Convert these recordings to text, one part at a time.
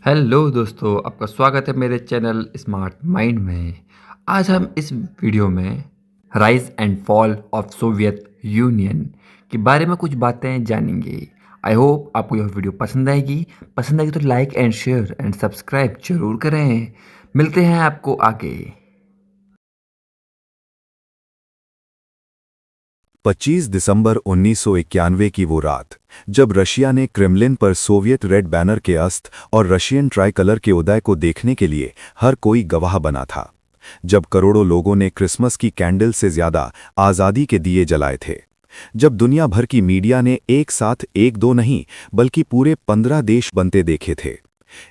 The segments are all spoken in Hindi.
हेलो दोस्तों, आपका स्वागत है मेरे चैनल स्मार्ट माइंड में। आज हम इस वीडियो में rise and fall of Soviet union के बारे में कुछ बातें जानेंगे। आई होप आपको यह वीडियो पसंद आएगी तो like and share and subscribe जरूर करें। मिलते हैं आपको आगे। 25 दिसंबर 1991 की वो रात, जब रशिया ने क्रेमलिन पर सोवियत रेड बैनर के अस्त और रशियन ट्राई कलर के उदय को देखने के लिए हर कोई गवाह बना था। जब करोड़ों लोगों ने क्रिसमस की कैंडल से ज्यादा आज़ादी के दिए जलाए थे। जब दुनिया भर की मीडिया ने एक साथ एक दो नहीं बल्कि पूरे 15 देश बनते देखे थे।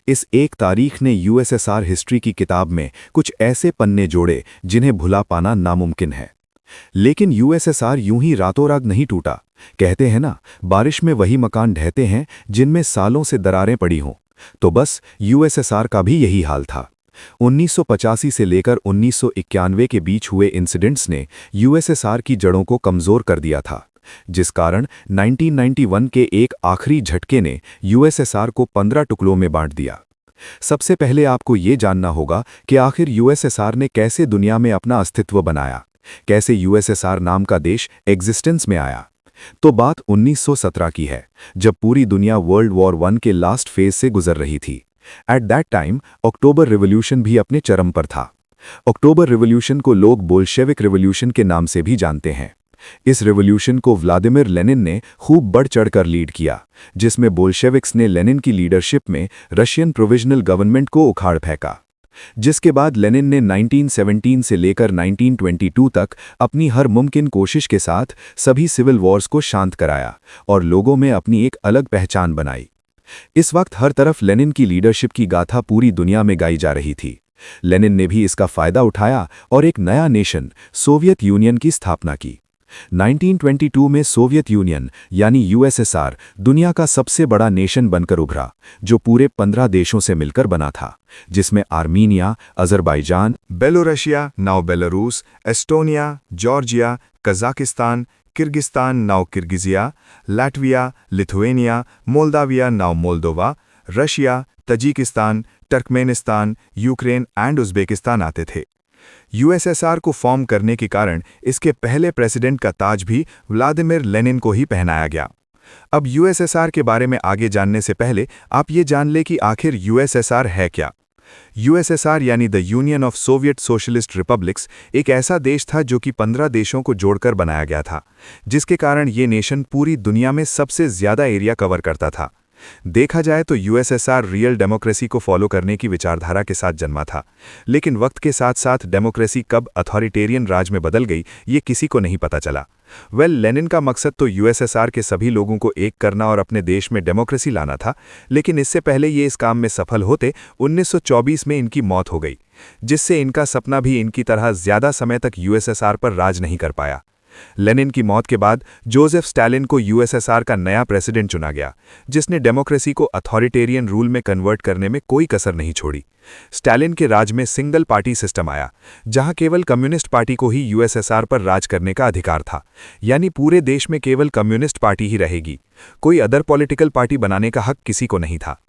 इस एक तारीख ने यूएसएसआर हिस्ट्री की किताब में कुछ ऐसे पन्ने जोड़े जिन्हें भुला पाना नामुमकिन है। लेकिन यूएसएसआर यूं ही रातों रात नहीं टूटा। कहते हैं ना, बारिश में वही मकान ढहते हैं जिनमें सालों से दरारें पड़ी हों। तो बस यूएसएसआर का भी यही हाल था। 1985 से लेकर 1991 के बीच हुए इंसिडेंट्स ने यूएसएसआर की जड़ों को कमजोर कर दिया था, जिस कारण 1991 के एक आखिरी झटके ने यूएसएसआर को 15 टुकड़ों में बांट दिया। सबसे पहले आपको ये जानना होगा कि आखिर यूएसएसआर ने कैसे दुनिया में अपना अस्तित्व बनाया, कैसे यूएसएसआर नाम का देश एग्जिस्टेंस में आया। तो बात 1917 की है, जब पूरी दुनिया वर्ल्ड वॉर 1 के लास्ट फेज से गुजर रही थी। At that time October revolution भी अपने चरम पर था। अक्टूबर रिवॉल्यूशन को लोग बोल्शेविक रिवॉल्यूशन के नाम से भी जानते हैं। इस रिवॉल्यूशन को व्लादिमीर लेनिन ने खूब बढ़ चढ़कर लीड किया, जिसमें बोल्शेविक्स ने लेनिन की लीडरशिप में रशियन प्रोविजनल गवर्नमेंट को उखाड़ फेंका। जिसके बाद लेनिन ने 1917 से लेकर 1922 तक अपनी हर मुमकिन कोशिश के साथ सभी सिविल वॉर्स को शांत कराया और लोगों में अपनी एक अलग पहचान बनाई। इस वक्त हर तरफ लेनिन की लीडरशिप की गाथा पूरी दुनिया में गाई जा रही थी। लेनिन ने भी इसका फायदा उठाया और एक नया नेशन सोवियत यूनियन की स्थापना की। 1922 में सोवियत यूनियन यानी यूएसएसआर दुनिया का सबसे बड़ा नेशन बनकर उभरा, जो पूरे 15 देशों से मिलकर बना था, जिसमें Armenia, Azerbaijan, Belorussia now Belarus, Estonia, Georgia, Kazakhstan, Kyrgyzstan now Kirghizia, Latvia, Lithuania, Moldavia now Moldova, Russia, Tajikistan, Turkmenistan, Ukraine and Uzbekistan आते थे। यूएसएसआर को फॉर्म करने के कारण इसके पहले प्रेसिडेंट का ताज भी व्लादिमीर लेनिन को ही पहनाया गया। अब यूएसएसआर के बारे में आगे जानने से पहले आप ये जान ले कि आखिर यूएसएसआर है क्या। यूएसएसआर यानी the union of Soviet socialist republics एक ऐसा देश था जो कि 15 देशों को जोड़कर बनाया गया था, जिसके कारण ये नेशन पूरी दुनिया में सबसे ज्यादा एरिया कवर करता था। देखा जाए तो यूएसएसआर रियल डेमोक्रेसी को फॉलो करने की विचारधारा के साथ जन्मा था, लेकिन वक्त के साथ साथ डेमोक्रेसी कब अथॉरिटेरियन राज में बदल गई ये किसी को नहीं पता चला। लेनिन का मकसद तो यूएसएसआर के सभी लोगों को एक करना और अपने देश में डेमोक्रेसी लाना था, लेकिन इससे पहले ये इस काम में सफल होते 1924 में इनकी मौत हो गई, जिससे इनका सपना भी इनकी तरह ज्यादा समय तक यूएसएसआर पर राज नहीं कर पाया। लेनिन की मौत के बाद जोसेफ स्टालिन को यूएसएसआर का नया प्रेसिडेंट चुना गया, जिसने डेमोक्रेसी को अथॉरिटेरियन रूल में कन्वर्ट करने में कोई कसर नहीं छोड़ी। स्टालिन के राज में सिंगल पार्टी सिस्टम आया, जहां केवल कम्युनिस्ट पार्टी को ही यूएसएसआर पर राज करने का अधिकार था, यानी पूरे देश में केवल कम्युनिस्ट पार्टी ही रहेगी, कोई अदर पॉलिटिकल पार्टी बनाने का हक किसी को नहीं था।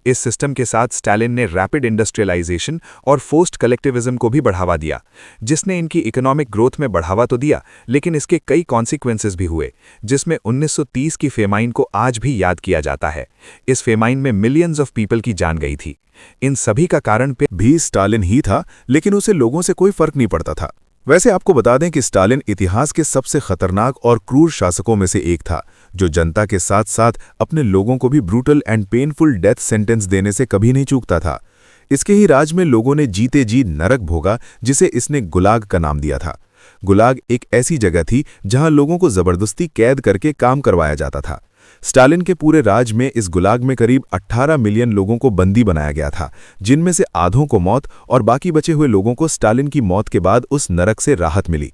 इस सिस्टम के साथ स्टालिन ने रैपिड इंडस्ट्रियलाइजेशन और फोर्स्ड कलेक्टिविज्म को भी बढ़ावा दिया, जिसने इनकी इकोनॉमिक ग्रोथ में बढ़ावा तो दिया, लेकिन इसके कई कॉन्सिक्वेंसेस भी हुए, जिसमें 1930 की फेमाइन को आज भी याद किया जाता है। इस फेमाइन में मिलियंस ऑफ पीपल की जान गई थी। इन सभी का कारण भी स्टालिन ही था, लेकिन उसे लोगों से कोई फर्क नहीं पड़ता था। वैसे आपको बता दें कि स्टालिन इतिहास के सबसे खतरनाक और क्रूर शासकों में से एक था, जो जनता के साथ साथ अपने लोगों को भी brutal and painful death sentence देने से कभी नहीं चूकता था। इसके ही राज में लोगों ने जीते जी नरक भोगा, जिसे इसने गुलाग का नाम दिया था। गुलाग एक ऐसी जगह थी जहां लोगों को जबरदस्ती कैद करके काम करवाया जाता था। स्टालिन के पूरे राज में इस गुलाग में करीब 18 मिलियन लोगों को बंदी बनाया गया था, जिनमें से आधों को मौत और बाकी बचे हुए लोगों को स्टालिन की मौत के बाद उस नरक से राहत मिली।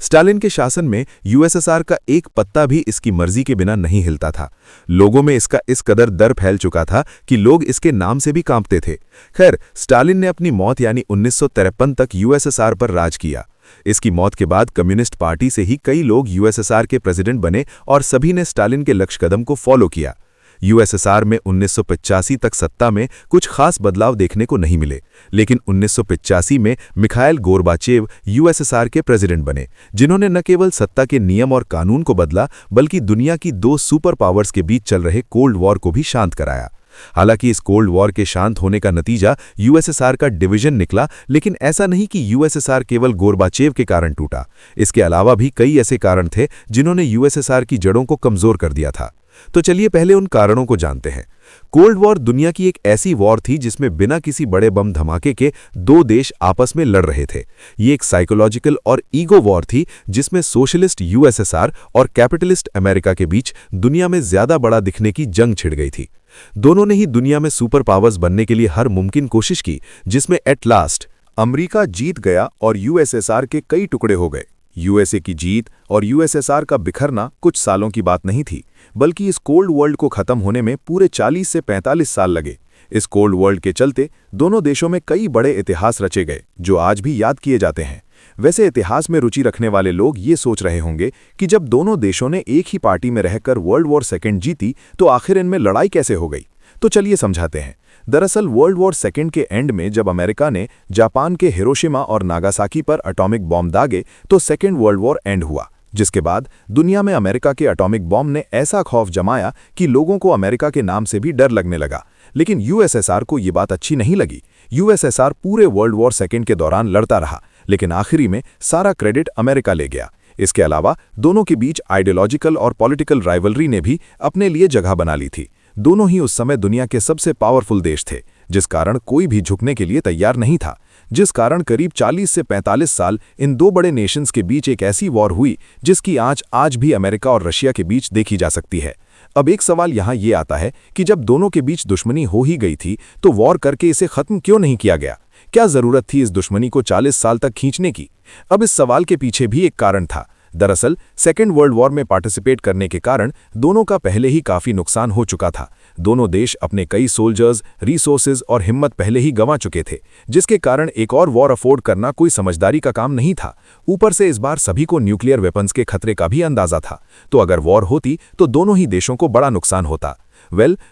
स्टालिन के शासन में यूएसएसआर का एक पत्ता भी इसकी मर्जी के बिना नहीं हिलता था। लोगों में इसका इस कदर डर फैल चुका था कि लोग इसके नाम से भी कांपते थे। खैर, स्टालिन ने अपनी मौत यानी 1953 तक यूएसएसआर पर राज किया। इसकी मौत के बाद कम्युनिस्ट पार्टी से ही कई लोग यूएसएसआर के प्रेसिडेंट बने और सभी ने स्टालिन के लक्ष्य कदम को फॉलो किया। यूएसएसआर में 1985 तक सत्ता में कुछ खास बदलाव देखने को नहीं मिले, लेकिन 1985 में मिखाइल गोर्बाचेव यूएसएसआर के प्रेसिडेंट बने, जिन्होंने न केवल सत्ता के नियम और कानून को बदला बल्कि दुनिया की दो सुपर पावर्स के बीच चल रहे कोल्ड वॉर को भी शांत कराया। हालांकि इस कोल्ड वॉर के शांत होने का नतीजा यूएसएसआर का डिवीजन निकला, लेकिन ऐसा नहीं कि यूएसएसआर केवल गोर्बाचेव के कारण टूटा। इसके अलावा भी कई ऐसे कारण थे जिन्होंने यूएसएसआर की जड़ों को कमजोर कर दिया था। तो चलिए पहले उन कारणों को जानते हैं। कोल्ड वॉर दुनिया की एक ऐसी वॉर थी जिसमें बिना किसी बड़े बम धमाके के दो देश आपस में लड़ रहे थे। ये एक साइकोलॉजिकल और ईगो वॉर थी जिसमें सोशलिस्ट यूएसएसआर और कैपिटलिस्ट अमेरिका के बीच दुनिया में ज्यादा बड़ा दिखने की जंग छिड़ गई थी। दोनों ने ही दुनिया में सुपर पावर्स बनने के लिए हर मुमकिन कोशिश की, जिसमें एट लास्ट अमेरिका जीत गया और यूएसएसआर के कई टुकड़े हो गए। यूएसए की जीत और यूएसएसआर का बिखरना कुछ सालों की बात नहीं थी, बल्कि इस कोल्ड वर्ल्ड को खत्म होने में पूरे 40 से 45 साल लगे। इस कोल्ड वर्ल्ड के चलते दोनों देशों में कई बड़े इतिहास रचे गए जो आज भी याद किए जाते हैं। वैसे इतिहास में रुचि रखने वाले लोग ये सोच रहे होंगे कि जब दोनों देशों ने एक ही पार्टी में रहकर वर्ल्ड वॉर सेकेंड जीती तो आखिर इनमें लड़ाई कैसे हो गई। तो चलिए समझाते हैं। दरअसल वर्ल्ड वॉर सेकेंड के एंड में जब अमेरिका ने जापान के हिरोशिमा और नागासाकी पर एटॉमिक बॉम्ब दागे तो सेकेंड वर्ल्ड वॉर एंड हुआ, जिसके बाद दुनिया में अमेरिका के एटॉमिक बॉम्ब ने ऐसा खौफ जमाया कि लोगों को अमेरिका के नाम से भी डर लगने लगा। लेकिन यूएसएसआर को ये बात अच्छी नहीं लगी। यूएसएसआर पूरे वर्ल्ड वॉर सेकेंड के दौरान लड़ता रहा, लेकिन आखिरी में सारा क्रेडिट अमेरिका ले गया। इसके अलावा दोनों के बीच आइडियोलॉजिकल और पॉलिटिकल राइवलरी ने भी अपने लिए जगह बना ली थी। दोनों ही उस समय दुनिया के सबसे पावरफुल देश थे, जिस कारण कोई भी झुकने के लिए तैयार नहीं था, जिस कारण करीब 40 से 45 साल इन दो बड़े नेशंस के बीच एक ऐसी वॉर हुई जिसकी आंच आज भी अमेरिका और रशिया के बीच देखी जा सकती है। अब एक सवाल यहाँ ये आता है कि जब दोनों के बीच दुश्मनी हो ही गई थी तो वॉर करके इसे खत्म क्यों नहीं किया गया? क्या जरूरत थी इस दुश्मनी को 40 साल तक खींचने की? अब इस सवाल के पीछे भी एक कारण था। दरअसल सेकेंड वर्ल्ड वॉर में पार्टिसिपेट करने के कारण दोनों का पहले ही काफी नुकसान हो चुका था। दोनों देश अपने कई सोल्जर्स, रिसोर्सेज और हिम्मत पहले ही गंवा चुके थे, जिसके कारण एक और वॉर अफोर्ड करना कोई समझदारी का काम नहीं था। ऊपर से इस बार सभी को न्यूक्लियर वेपन्स के खतरे का भी अंदाजा था, तो अगर वॉर होती तो दोनों ही देशों को बड़ा नुकसान होता।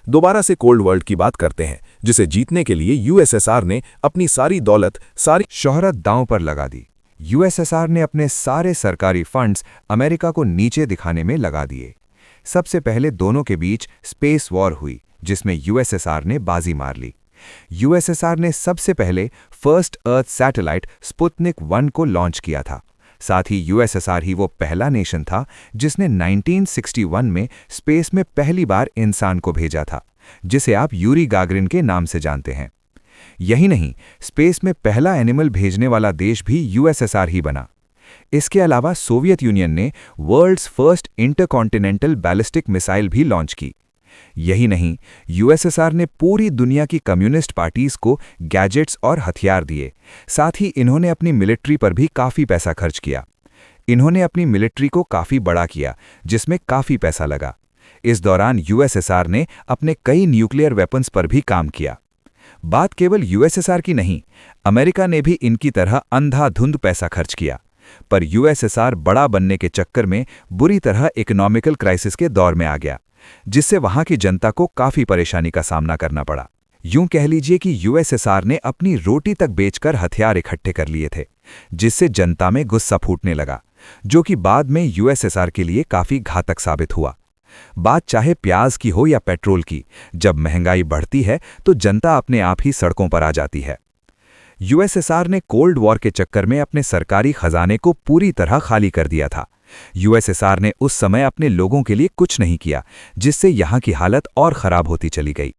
दोबारा से कोल्ड वर्ल्ड की बात करते हैं, जिसे जीतने के लिए यूएसएसआर ने अपनी सारी दौलत, सारी शोहरत दांव पर लगा दी। यूएसएसआर ने अपने सारे सरकारी फंड्स अमेरिका को नीचे दिखाने में लगा दिए। सबसे पहले दोनों के बीच स्पेस वॉर हुई, जिसमें यूएसएसआर ने बाजी मार ली। यूएसएसआर ने सबसे पहले फर्स्ट अर्थ सैटेलाइट स्पुतनिक 1 को लॉन्च किया था। साथ ही यूएसएसआर ही वो पहला नेशन था जिसने 1961 में स्पेस में पहली बार इंसान को भेजा था, जिसे आप यूरी गागरिन के नाम से जानते हैं। यही नहीं, स्पेस में पहला एनिमल भेजने वाला देश भी यूएसएसआर ही बना। इसके अलावा सोवियत यूनियन ने world's first intercontinental ballistic missile भी लॉन्च की। यही नहीं, यूएसएसआर ने पूरी दुनिया की कम्युनिस्ट पार्टीज को गैजेट्स और हथियार दिए। साथ ही इन्होंने अपनी मिलिट्री पर भी काफ़ी पैसा खर्च किया। इन्होंने अपनी मिलिट्री को काफ़ी बड़ा किया, जिसमें काफ़ी पैसा लगा। इस दौरान यूएसएसआर ने अपने कई न्यूक्लियर वेपन्स पर भी काम किया। बात केवल यूएसएसआर की नहीं, अमेरिका ने भी इनकी तरह अंधाधुंध पैसा खर्च किया। पर यूएसएसआर बड़ा बनने के चक्कर में बुरी तरह इकोनॉमिकल क्राइसिस के दौर में आ गया, जिससे वहां की जनता को काफी परेशानी का सामना करना पड़ा। यूं कह लीजिए कि यूएसएसआर ने अपनी रोटी तक बेचकर हथियार इकट्ठे कर लिए थे, जिससे जनता में गुस्सा फूटने लगा, जो कि बाद में यूएसएसआर के लिए काफी घातक साबित हुआ। बात चाहे प्याज की हो या पेट्रोल की, जब महंगाई बढ़ती है तो जनता अपने आप ही सड़कों पर आ जाती है। यूएसएसआर ने कोल्ड वॉर के चक्कर में अपने सरकारी खजाने को पूरी तरह खाली कर दिया था। यूएसएसआर ने उस समय अपने लोगों के लिए कुछ नहीं किया, जिससे यहाँ की हालत और खराब होती चली गई।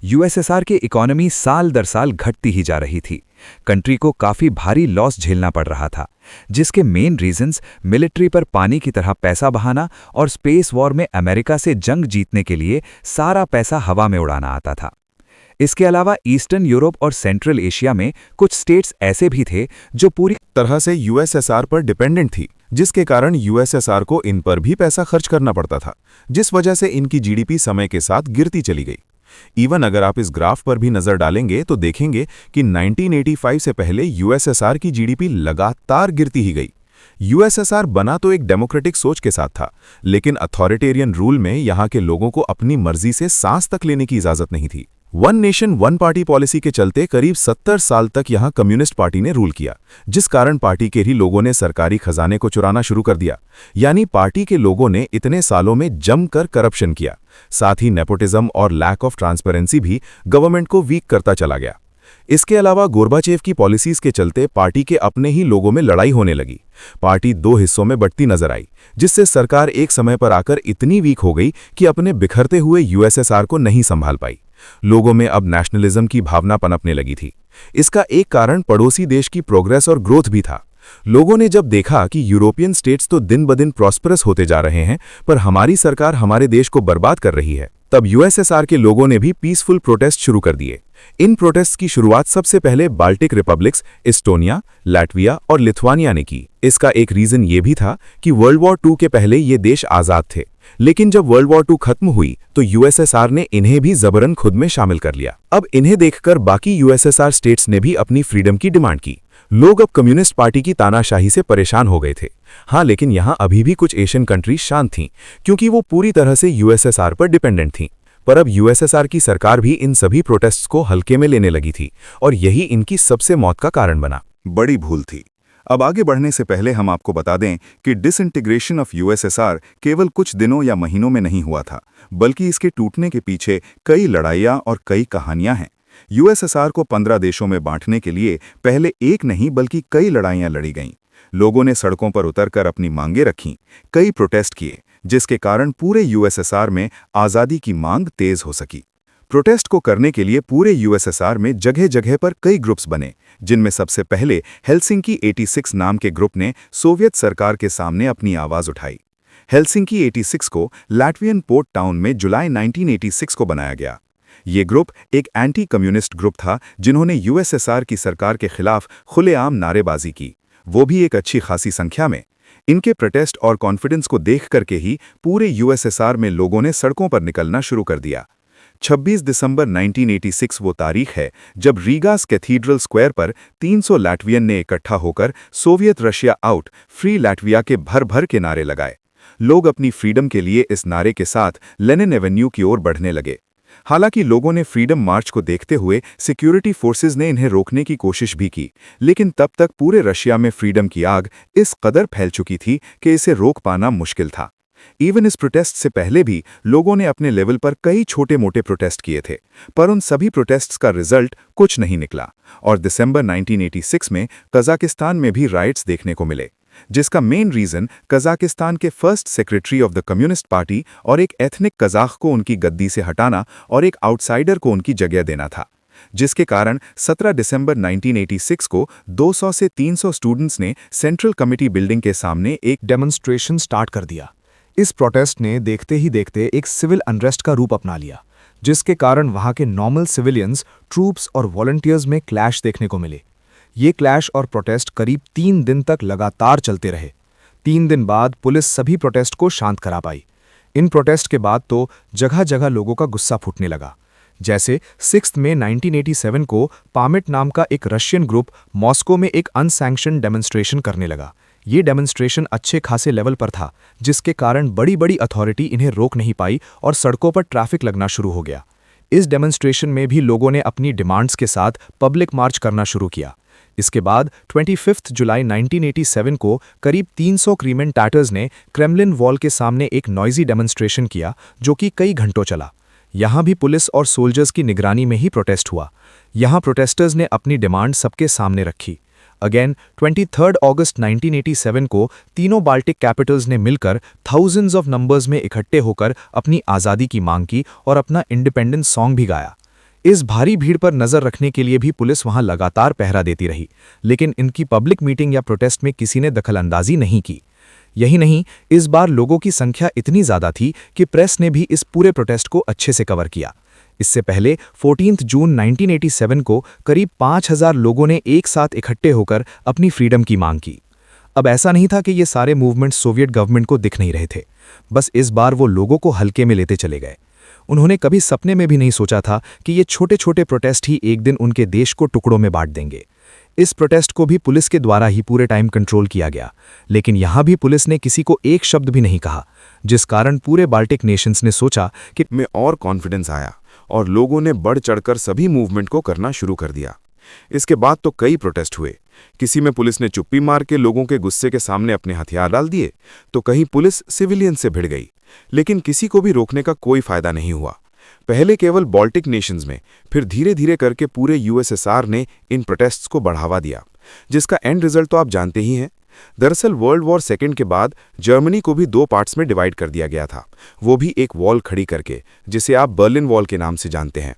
यूएसएसआर की इकोनॉमी साल दर साल घटती ही जा रही थी। कंट्री को काफी भारी लॉस झेलना पड़ रहा था, जिसके मेन रीजंस मिलिट्री पर पानी की तरह पैसा बहाना और स्पेस वॉर में अमेरिका से जंग जीतने के लिए सारा पैसा हवा में उड़ाना आता था। इसके अलावा ईस्टर्न यूरोप और सेंट्रल एशिया में कुछ स्टेट्स ऐसे भी थे जो पूरी तरह से यूएसएसआर पर डिपेंडेंट थी, जिसके कारण यूएसएसआर को इन पर भी पैसा खर्च करना पड़ता था, जिस वजह से इनकी जीडीपी समय के साथ गिरती चली गई। इवन अगर आप इस ग्राफ पर भी नजर डालेंगे तो देखेंगे कि 1985 से पहले यूएसएसआर की जीडीपी लगातार गिरती ही गई। यूएसएसआर बना तो एक डेमोक्रेटिक सोच के साथ था, लेकिन अथॉरिटेरियन रूल में यहाँ के लोगों को अपनी मर्जी से सांस तक लेने की इजाजत नहीं थी। One nation one party policy के चलते करीब 70 साल तक यहाँ कम्युनिस्ट पार्टी ने रूल किया, जिस कारण पार्टी के ही लोगों ने सरकारी खजाने को चुराना शुरू कर दिया। यानी पार्टी के लोगों ने इतने सालों में जमकर करप्शन किया। साथ ही नेपोटिज्म और लैक ऑफ ट्रांसपेरेंसी भी गवर्नमेंट को वीक करता चला गया। इसके अलावा गोर्बाचेव की पॉलिसीज के चलते पार्टी के अपने ही लोगों में लड़ाई होने लगी। पार्टी दो हिस्सों में बंटती नजर आई, जिससे सरकार एक समय पर आकर इतनी वीक हो गई कि अपने बिखरते हुए यूएसएसआर को नहीं संभाल पाई। लोगों में अब नेशनलिज्म की भावना पनपने लगी थी। इसका एक कारण पड़ोसी देश की प्रोग्रेस और ग्रोथ भी था। लोगों ने जब देखा कि यूरोपियन स्टेट्स तो दिन ब दिन प्रॉस्परस होते जा रहे हैं, पर हमारी सरकार हमारे देश को बर्बाद कर रही है, तब यूएसएसआर के लोगों ने भी पीसफुल प्रोटेस्ट शुरू कर दिए। इन प्रोटेस्ट की शुरुआत सबसे पहले बाल्टिक रिपब्लिक्स एस्टोनिया, लाटविया और लिथुआनिया ने की। इसका एक रीजन ये भी था कि वर्ल्ड वॉर II के पहले ये देश आज़ाद थे, लेकिन जब वर्ल्ड वॉर II खत्म हुई तो यूएसएसआर ने इन्हें भी जबरन खुद में शामिल कर लिया। अब इन्हें देखकर बाकी यूएसएसआर स्टेट्स ने भी अपनी फ्रीडम की डिमांड की। लोग अब कम्युनिस्ट पार्टी की तानाशाही से परेशान हो गए थे। हाँ, लेकिन यहाँ अभी भी कुछ एशियन कंट्रीज शांत थीं, क्योंकि वो पूरी तरह से यूएसएसआर पर डिपेंडेंट थीं। पर अब यूएसएसआर की सरकार भी इन सभी प्रोटेस्ट्स को हल्के में लेने लगी थी, और यही इनकी सबसे मौत का कारण बना। बड़ी भूल थी। अब आगे बढ़ने से पहले हम आपको बता दें कि डिसइंटीग्रेशन ऑफ यूएसएसआर केवल कुछ दिनों या महीनों में नहीं हुआ था, बल्कि इसके टूटने के पीछे कई लड़ाइयाँ और कई कहानियां हैं। यूएसएसआर को 15 देशों में बांटने के लिए पहले एक नहीं बल्कि कई लड़ाइयाँ लड़ी गईं। लोगों ने सड़कों पर उतरकर अपनी मांगें रखीं, कई प्रोटेस्ट किए, जिसके कारण पूरे यूएसएसआर में आज़ादी की मांग तेज हो सकी। प्रोटेस्ट को करने के लिए पूरे यूएसएसआर में जगह जगह पर कई ग्रुप्स बने, जिनमें सबसे पहले हेलसिंकी 86 नाम के ग्रुप ने सोवियत सरकार के सामने अपनी आवाज़ उठाई। हेलसिंकी 86 को लैटवियन पोर्ट टाउन में जुलाई 1986 को बनाया गया। ये ग्रुप एक एंटी कम्युनिस्ट ग्रुप था, जिन्होंने यूएसएसआर की सरकार के खिलाफ खुलेआम नारेबाजी की, वो भी एक अच्छी खासी संख्या में। इनके प्रोटेस्ट और कॉन्फिडेंस को देख करके ही पूरे यूएसएसआर में लोगों ने सड़कों पर निकलना शुरू कर दिया। 26 दिसंबर 1986 वो तारीख है जब रीगास कैथीड्रल स्क्वायर पर 300 लैटवियन ने इकट्ठा होकर Soviet Russia out, free Latvia के भर भर के नारे लगाए। लोग अपनी फ्रीडम के लिए इस नारे के साथ लेनिन एवेन्यू की ओर बढ़ने लगे। हालांकि लोगों ने फ्रीडम मार्च को देखते हुए सिक्योरिटी फोर्सेस ने इन्हें रोकने की कोशिश भी की, लेकिन तब तक पूरे रशिया में फ्रीडम की आग इस कदर फैल चुकी थी कि इसे रोक पाना मुश्किल था। इवन इस प्रोटेस्ट से पहले भी लोगों ने अपने लेवल पर कई छोटे मोटे प्रोटेस्ट किए थे, पर उन सभी प्रोटेस्ट्स का रिजल्ट कुछ नहीं निकला और दिसंबर 1986 में कजाकिस्तान में भी राइट्स देखने को मिले, जिसका मेन रीजन कजाकिस्तान के first secretary of the communist party और एक एथनिक कजाक को उनकी गद्दी से हटाना और एक आउटसाइडर को उनकी जगह देना था, जिसके कारण 17 दिसंबर 1986 को 200 से 300 स्टूडेंट्स ने सेंट्रल कमिटी बिल्डिंग के सामने एक डेमोन्स्ट्रेशन स्टार्ट कर दिया। इस प्रोटेस्ट ने देखते ही देखते एक सिविल अनरेस्ट का रूप अपना लिया, जिसके कारण वहां के नॉर्मल सिविलियंस, ट्रूप्स और वॉलंटियर्स में क्लैश देखने को मिले। ये क्लैश और प्रोटेस्ट करीब 3 दिन तक लगातार चलते रहे। 3 दिन बाद पुलिस सभी प्रोटेस्ट को शांत करा पाई। इन प्रोटेस्ट के बाद तो जगह जगह लोगों का गुस्सा फूटने लगा। जैसे 6 मई 1987 को पामिट नाम का एक रशियन ग्रुप मॉस्को में एक अनसैंक्शन डेमोन्स्ट्रेशन करने लगा। ये डेमोन्स्ट्रेशन अच्छे खासे लेवल पर था, जिसके कारण बड़ी बड़ी अथॉरिटी इन्हें रोक नहीं पाई और सड़कों पर ट्रैफिक लगना शुरू हो गया। इस डेमोन्स्ट्रेशन में भी लोगों ने अपनी डिमांड्स के साथ पब्लिक मार्च करना शुरू किया। इसके बाद 25 जुलाई 1987 को करीब 300 क्रीमेन टैटर्स ने क्रेमलिन वॉल के सामने एक नॉइजी डेमोन्स्ट्रेशन किया, जो कि कई घंटों चला। यहाँ भी पुलिस और सोल्जर्स की निगरानी में ही प्रोटेस्ट हुआ। यहाँ प्रोटेस्टर्स ने अपनी डिमांड सबके सामने रखी। अगेन 23 अगस्त 1987 को तीनों बाल्टिक कैपिटल्स ने मिलकर थाउजेंड्स ऑफ नंबर्स में इकट्ठे होकर अपनी आज़ादी की मांग की और अपना इंडिपेंडेंस सॉन्ग भी गाया। इस भारी भीड़ पर नजर रखने के लिए भी पुलिस वहां लगातार पहरा देती रही, लेकिन इनकी पब्लिक मीटिंग या प्रोटेस्ट में किसी ने दखलंदाजी नहीं की। यही नहीं, इस बार लोगों की संख्या इतनी ज्यादा थी कि प्रेस ने भी इस पूरे प्रोटेस्ट को अच्छे से कवर किया। इससे पहले 14 जून 1987 को करीब 5000 लोगों ने एक साथ इकट्ठे होकर अपनी फ्रीडम की मांग की। अब ऐसा नहीं था कि ये सारे मूवमेंट सोवियत गवर्नमेंट को दिख नहीं रहे थे, बस इस बार वो लोगों को हल्के में लेते चले गए। उन्होंने कभी सपने में भी नहीं सोचा था कि ये छोटे छोटे प्रोटेस्ट ही एक दिन उनके देश को टुकड़ों में बांट देंगे। इस प्रोटेस्ट को भी पुलिस के द्वारा ही पूरे टाइम कंट्रोल किया गया, लेकिन यहां भी पुलिस ने किसी को एक शब्द भी नहीं कहा, जिस कारण पूरे बाल्टिक नेशंस ने सोचा कि में और कॉन्फिडेंस आया और लोगों ने बढ़ चढ़कर सभी मूवमेंट को करना शुरू कर दिया। इसके बाद तो कई प्रोटेस्ट हुए। किसी में पुलिस ने चुप्पी मार के लोगों के गुस्से के सामने अपने हथियार डाल दिए, तो कहीं पुलिस सिविलियन से भिड़ गई, लेकिन किसी को भी रोकने का कोई फायदा नहीं हुआ। पहले केवल बाल्टिक नेशंस में, फिर धीरे धीरे करके पूरे यूएसएसआर ने इन प्रोटेस्ट्स को बढ़ावा दिया, जिसका एंड रिजल्ट तो आप जानते ही हैं। दरअसल वर्ल्ड वॉर सेकेंड के बाद जर्मनी को भी 2 पार्ट्स में डिवाइड कर दिया गया था, वो भी एक वॉल खड़ी करके, जिसे आप बर्लिन वॉल के नाम से जानते हैं।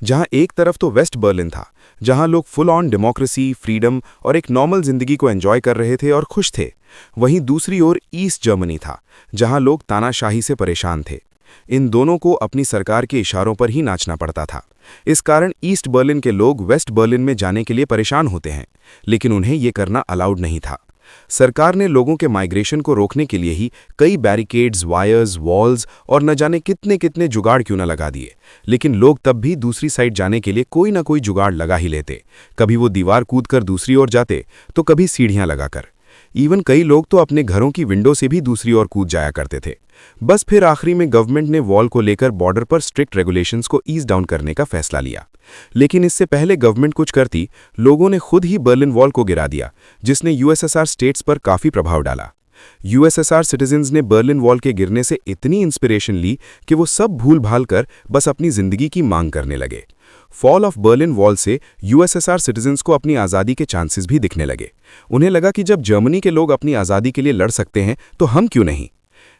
जहां एक तरफ तो वेस्ट बर्लिन था, जहां लोग फुल ऑन डेमोक्रेसी, फ्रीडम और एक नॉर्मल जिंदगी को एंजॉय कर रहे थे और खुश थे। वहीं दूसरी ओर ईस्ट जर्मनी था, जहां लोग तानाशाही से परेशान थे। इन दोनों को अपनी सरकार के इशारों पर ही नाचना पड़ता था। इस कारण ईस्ट बर्लिन के लोग वेस्ट बर्लिन में जाने के लिए परेशान होते हैं, लेकिन उन्हें ये करना अलाउड नहीं था। सरकार ने लोगों के माइग्रेशन को रोकने के लिए ही कई बैरिकेड्स, वायर्स, वॉल्स और न जाने कितने कितने जुगाड़ क्यों न लगा दिए, लेकिन लोग तब भी दूसरी साइड जाने के लिए कोई ना कोई जुगाड़ लगा ही लेते। कभी वो दीवार कूदकर दूसरी ओर जाते, तो कभी सीढ़ियां लगाकर। इवन कई लोग तो अपने घरों की विंडो से भी दूसरी ओर कूद जाया करते थे। बस फिर आखिरी में गवर्नमेंट ने वॉल को लेकर बॉर्डर पर स्ट्रिक्ट रेगुलेशंस को ईज डाउन करने का फैसला लिया, लेकिन इससे पहले गवर्नमेंट कुछ करती, लोगों ने खुद ही बर्लिन वॉल को गिरा दिया, जिसने यूएसएसआर स्टेट्स पर काफी प्रभाव डाला। यूएसएसआर सिटीजन्स ने बर्लिन वॉल के गिरने से इतनी इंस्पिरेशन ली कि वो सब भूल भाल कर बस अपनी जिंदगी की मांग करने लगे। फॉल ऑफ बर्लिन वॉल से यूएसएसआर सिटीजन्स को अपनी आज़ादी के चांसेस भी दिखने लगे। उन्हें लगा कि जब जर्मनी के लोग अपनी आज़ादी के लिए लड़ सकते हैं, तो हम क्यों नहीं।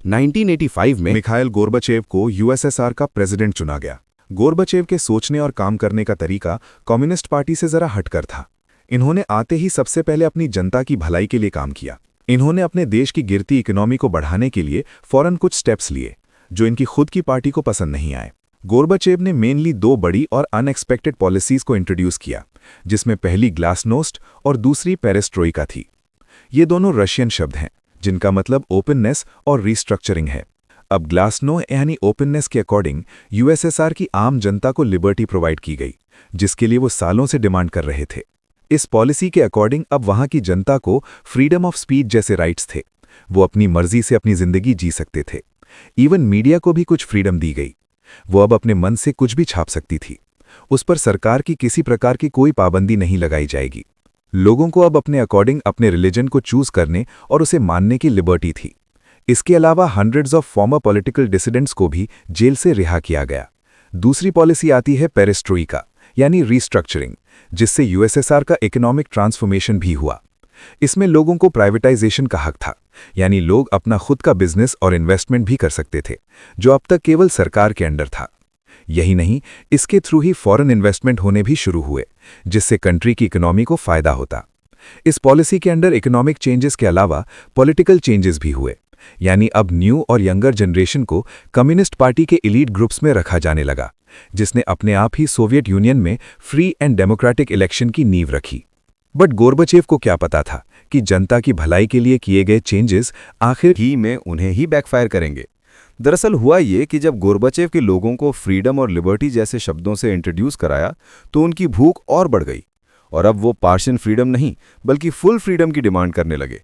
1985 में मिखाइल गोर्बाचेव को यूएसएसआर का प्रेसिडेंट चुना गया। गोर्बाचेव के सोचने और काम करने का तरीका कम्युनिस्ट पार्टी से जरा हटकर था। इन्होंने आते ही सबसे पहले अपनी जनता की भलाई के लिए काम किया। इन्होंने अपने देश की गिरती इकोनॉमी को बढ़ाने के लिए फौरन कुछ स्टेप्स लिए, जो इनकी खुद की पार्टी को पसंद नहीं आए। गोर्बाचेव ने मेनली 2 बड़ी और अनएक्सपेक्टेड पॉलिसीज को इंट्रोड्यूस किया, जिसमें पहली ग्लासनोस्ट और दूसरी पेरेस्ट्रोइका थी। ये दोनों रशियन शब्द हैं, जिनका मतलब ओपननेस और रीस्ट्रक्चरिंग है। अब ग्लासनो यानी ओपननेस के अकॉर्डिंग यूएसएसआर की आम जनता को लिबर्टी प्रोवाइड की गई, जिसके लिए वो सालों से डिमांड कर रहे थे। इस पॉलिसी के अकॉर्डिंग अब वहां की जनता को फ्रीडम ऑफ स्पीच जैसे राइट्स थे। वो अपनी मर्जी से अपनी जिंदगी जी सकते थे। इवन मीडिया को भी कुछ फ्रीडम दी गई। वो अब अपने मन से कुछ भी छाप सकती थी। उस पर सरकार की किसी प्रकार की कोई पाबंदी नहीं लगाई जाएगी। लोगों को अब अपने अकॉर्डिंग अपने रिलीजन को चूज करने और उसे मानने की लिबर्टी थी। इसके अलावा hundreds of former political dissidents को भी जेल से रिहा किया गया। दूसरी पॉलिसी आती है पेरेस्ट्रोइका यानी रीस्ट्रक्चरिंग, जिससे यूएसएसआर का इकोनॉमिक ट्रांसफॉर्मेशन भी हुआ। इसमें लोगों को प्राइवेटाइजेशन का हक था, यानी लोग अपना खुद का बिजनेस और इन्वेस्टमेंट भी कर सकते थे, जो अब तक केवल सरकार के अंडर था। यही नहीं, इसके थ्रू ही फॉरेन इन्वेस्टमेंट होने भी शुरू हुए, जिससे कंट्री की इकोनॉमी को फायदा होता। इस पॉलिसी के अंडर इकोनॉमिक चेंजेस के अलावा पॉलिटिकल चेंजेस भी हुए, यानी अब न्यू और यंगर जनरेशन को कम्युनिस्ट पार्टी के एलीट ग्रुप्स में रखा जाने लगा, जिसने अपने आप ही सोवियत यूनियन में फ्री एंड डेमोक्रेटिक इलेक्शन की नींव रखी। बट गोर्बाचेव को क्या पता था कि जनता की भलाई के लिए किए गए चेंजेस आखिर ही में उन्हें ही बैकफायर करेंगे। दरअसल हुआ ये कि जब गोर्बाचेव के लोगों को फ्रीडम और लिबर्टी जैसे शब्दों से इंट्रोड्यूस कराया, तो उनकी भूख और बढ़ गई और अब वो पार्शियल फ्रीडम नहीं बल्कि फुल फ्रीडम की डिमांड करने लगे,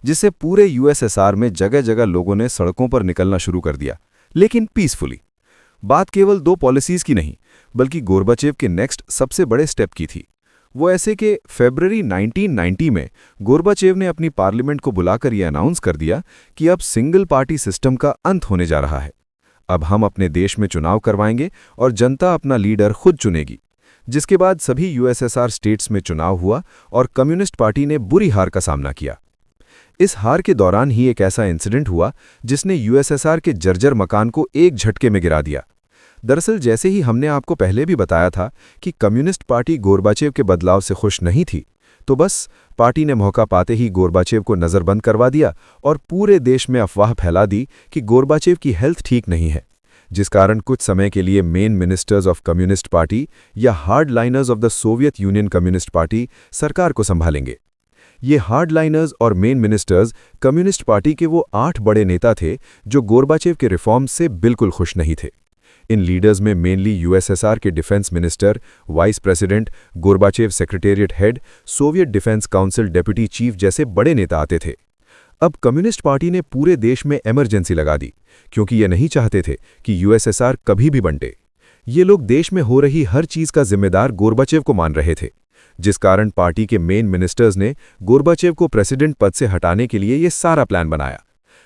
जिससे पूरे यूएसएसआर में जगह जगह लोगों ने सड़कों पर निकलना शुरू कर दिया, लेकिन पीसफुली। बात केवल 2 पॉलिसीज की नहीं, बल्कि गोर्बाचेव के नेक्स्ट सबसे बड़े स्टेप की थी। वो ऐसे कि फरवरी 1990 में गोर्बाचेव ने अपनी पार्लियामेंट को बुलाकर यह अनाउंस कर दिया कि अब सिंगल पार्टी सिस्टम का अंत होने जा रहा है। अब हम अपने देश में चुनाव करवाएंगे और जनता अपना लीडर खुद चुनेगी। जिसके बाद सभी यूएसएसआर स्टेट्स में चुनाव हुआ और कम्युनिस्ट पार्टी ने बुरी हार का सामना किया। इस हार के दौरान ही एक ऐसा इंसिडेंट हुआ जिसने यूएसएसआर के जर्जर मकान को एक झटके में गिरा दिया। दरअसल जैसे ही हमने आपको पहले भी बताया था कि कम्युनिस्ट पार्टी गोर्बाचेव के बदलाव से खुश नहीं थी, तो बस पार्टी ने मौका पाते ही गोर्बाचेव को नज़रबंद करवा दिया और पूरे देश में अफवाह फैला दी कि गोर्बाचेव की हेल्थ ठीक नहीं है, जिस कारण कुछ समय के लिए main ministers of communist party या hard liners of the Soviet Union communist party सरकार को संभालेंगे। ये हार्ड लाइनर्स और मेन मिनिस्टर्स कम्युनिस्ट पार्टी के वो 8 बड़े नेता थे जो गोर्बाचेव के रिफॉर्म्स से बिल्कुल खुश नहीं थे। इन लीडर्स में मेनली यूएसएसआर के defence minister, vice president, Gorbachev secretariat head, Soviet defence council deputy chief जैसे बड़े नेता आते थे। अब कम्युनिस्ट पार्टी ने पूरे देश में इमरजेंसी लगा दी, क्योंकि ये नहीं चाहते थे कि यूएसएसआर कभी भी बंटे। ये लोग देश में हो रही हर चीज का जिम्मेदार गोर्बाचेव को मान रहे थे, जिस कारण पार्टी के मेन मिनिस्टर्स ने गोर्बाचेव को प्रेसिडेंट पद से हटाने के लिए ये सारा प्लान बनाया।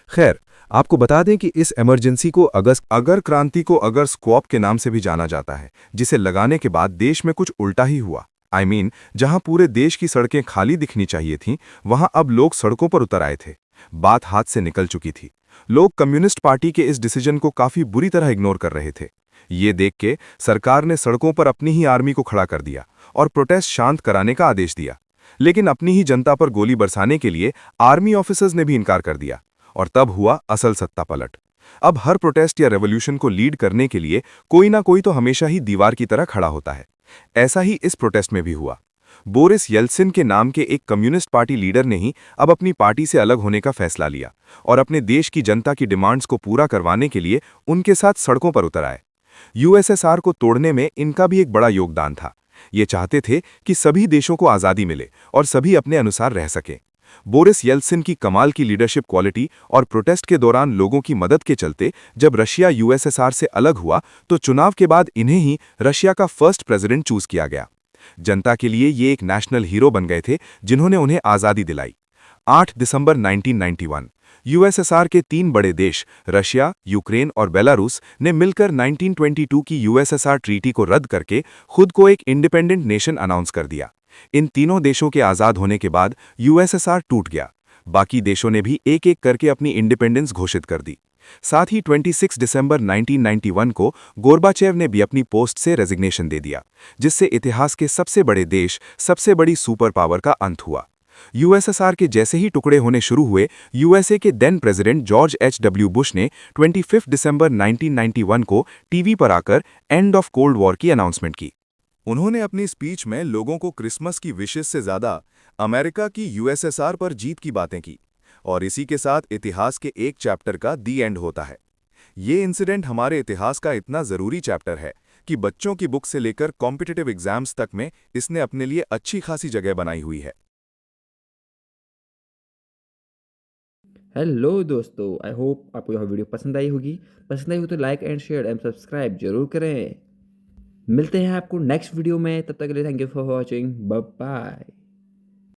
खैर, आपको बता दें कि इस इमरजेंसी को अगर क्रांति को अगर स्क्वाप के नाम से भी जाना जाता है, जिसे लगाने के बाद देश में कुछ उल्टा ही हुआ। जहां पूरे देश की सड़कें खाली दिखनी चाहिए थीं, वहां अब लोग सड़कों पर उतर आए थे। बात हाथ से निकल चुकी थी। लोग कम्युनिस्ट पार्टी के इस डिसीजन को काफी बुरी तरह इग्नोर कर रहे थे। ये देख के सरकार ने सड़कों पर अपनी ही आर्मी को खड़ा कर दिया और प्रोटेस्ट शांत कराने का आदेश दिया। लेकिन अपनी ही जनता पर गोली बरसाने के लिए आर्मी ऑफिसर्स ने भी इनकार कर दिया, और तब हुआ असल सत्ता पलट। अब हर प्रोटेस्ट या रेवोल्यूशन को लीड करने के लिए कोई ना कोई तो हमेशा ही दीवार की तरह खड़ा होता है। ऐसा ही इस प्रोटेस्ट में भी हुआ। बोरिस येल्सिन के नाम के एक कम्युनिस्ट पार्टी लीडर ने ही अब अपनी पार्टी से अलग होने का फैसला लिया और अपने देश की जनता की डिमांड्स को पूरा करवाने के लिए उनके साथ सड़कों पर उतर आए। यूएसएसआर को तोड़ने में इनका भी एक बड़ा योगदान था। ये चाहते थे कि सभी देशों को आज़ादी मिले और सभी अपने अनुसार रह सकें। बोरिस येल्सिन की कमाल की लीडरशिप क्वालिटी और प्रोटेस्ट के दौरान लोगों की मदद के चलते जब रशिया यूएसएसआर से अलग हुआ तो चुनाव के बाद इन्हें ही रशिया का फर्स्ट प्रेसिडेंट चूज किया गया। जनता के लिए ये एक नेशनल हीरो बन गए थे, जिन्होंने उन्हें आज़ादी दिलाई। 8 दिसंबर 1991 यूएसएसआर के 3 बड़े देश रशिया, यूक्रेन और बेलारूस ने मिलकर 1922 की यूएसएसआर ट्रीटी को रद्द करके खुद को एक इंडिपेंडेंट नेशन अनाउंस कर दिया। इन तीनों देशों के आज़ाद होने के बाद यूएसएसआर टूट गया। बाकी देशों ने भी एक एक करके अपनी इंडिपेंडेंस घोषित कर दी। साथ ही 26 दिसंबर 1991 को गोर्बाचेव ने भी अपनी पोस्ट से रेजिग्नेशन दे दिया, जिससे इतिहास के सबसे बड़े देश, सबसे बड़ी सुपर पावर का अंत हुआ। यूएसएसआर के जैसे ही टुकड़े होने शुरू हुए, यूएसए के then president George H.W. Bush ने 25 दिसंबर 1991 को टीवी पर आकर एंड ऑफ कोल्ड वॉर की अनाउंसमेंट की। उन्होंने अपनी स्पीच में लोगों को क्रिसमस की विशेष से ज्यादा अमेरिका की यूएसएसआर पर जीत की बातें की, और इसी के साथ इतिहास के एक चैप्टर का दी एंड होता है। ये इंसिडेंट हमारे इतिहास का इतना जरूरी चैप्टर है कि बच्चों की बुक से लेकर कॉम्पिटिटिव एग्जाम्स तक में इसने अपने लिए अच्छी खासी जगह बनाई हुई है। हेलो दोस्तों, आई होप आपको यह वीडियो पसंद आई होगी। पसंद आई हो तो like and share and subscribe जरूर करें। मिलते हैं आपको नेक्स्ट वीडियो में, तब तक के लिए thank you for watching. Bye bye.